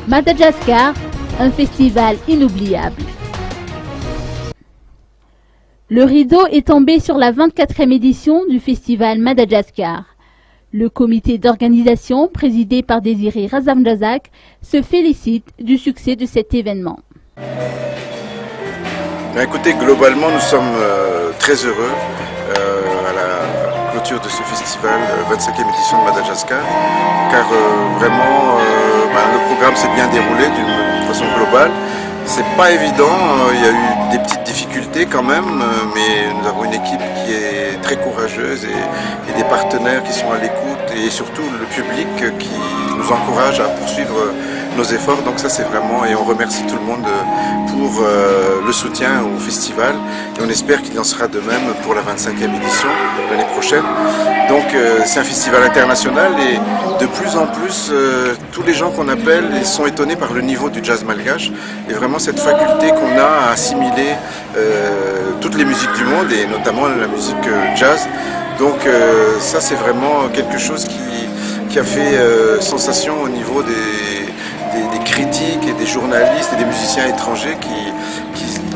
Madagascar, un festival inoubliable. Le rideau est tombé sur la 24e édition du festival Madagascar. Le comité d'organisation, présidé par Désiré Razamjazak, se félicite du succès de cet événement. Écoutez, globalement, nous sommes très heureux à la clôture de ce festival, 25e édition de Madagascar, car vraiment, le programme s'est bien déroulé d'une façon globale. C'est pas évident, il y a eu des petites difficultés quand même, mais nous avons une équipe qui est très courageuse et des partenaires qui sont à l'écoute et surtout le public qui nous encourage à poursuivre nos efforts. Donc ça c'est vraiment, et on remercie tout le monde pour le soutien au festival et on espère qu'il en sera de même pour la 25e édition l'année prochaine. Donc c'est un festival international et de plus en plus tous les gens qu'on appelle sont étonnés par le niveau du jazz malgache et vraiment cette faculté qu'on a à assimiler toutes les musiques du monde et notamment la musique jazz. Donc ça c'est vraiment quelque chose qui a fait sensation au niveau des critiques et des journalistes et des musiciens étrangers qui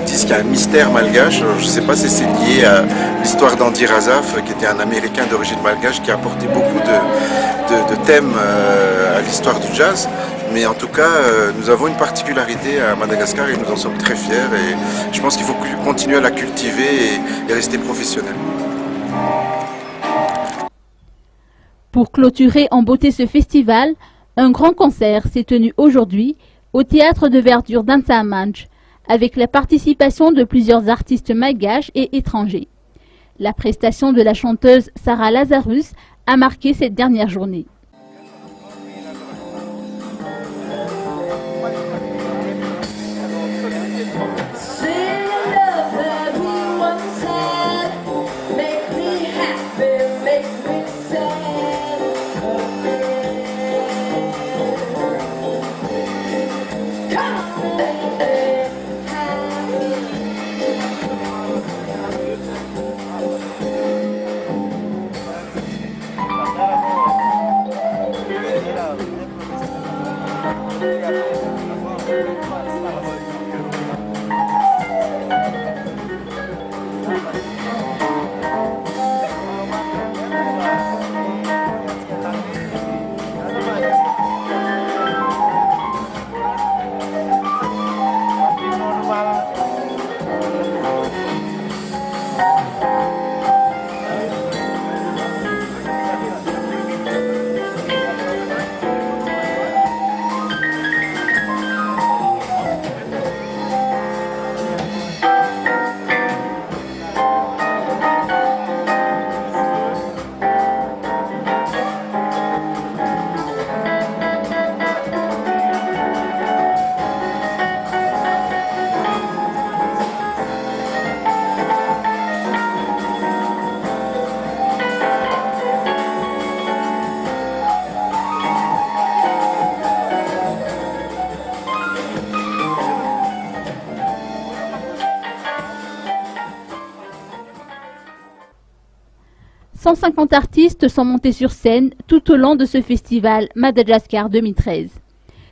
disent qu'il y a un mystère malgache. Alors, je ne sais pas si c'est lié à l'histoire d'Andy Razaf, qui était un Américain d'origine malgache qui a apporté beaucoup de thèmes à l'histoire du jazz. Mais en tout cas, nous avons une particularité à Madagascar et nous en sommes très fiers. Et je pense qu'il faut continuer à la cultiver et rester professionnel. Pour clôturer en beauté ce festival, un grand concert s'est tenu aujourd'hui au théâtre de verdure d'Antsamanj, avec la participation de plusieurs artistes malgaches et étrangers. La prestation de la chanteuse Sarah Lazarus a marqué cette dernière journée. « 150 artistes sont montés sur scène tout au long de ce festival Madagascar 2013.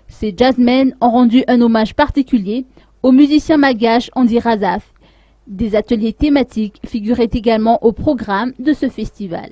Ces jazzmen ont rendu un hommage particulier au musicien malgache Andy Razaf. Des ateliers thématiques figuraient également au programme de ce festival.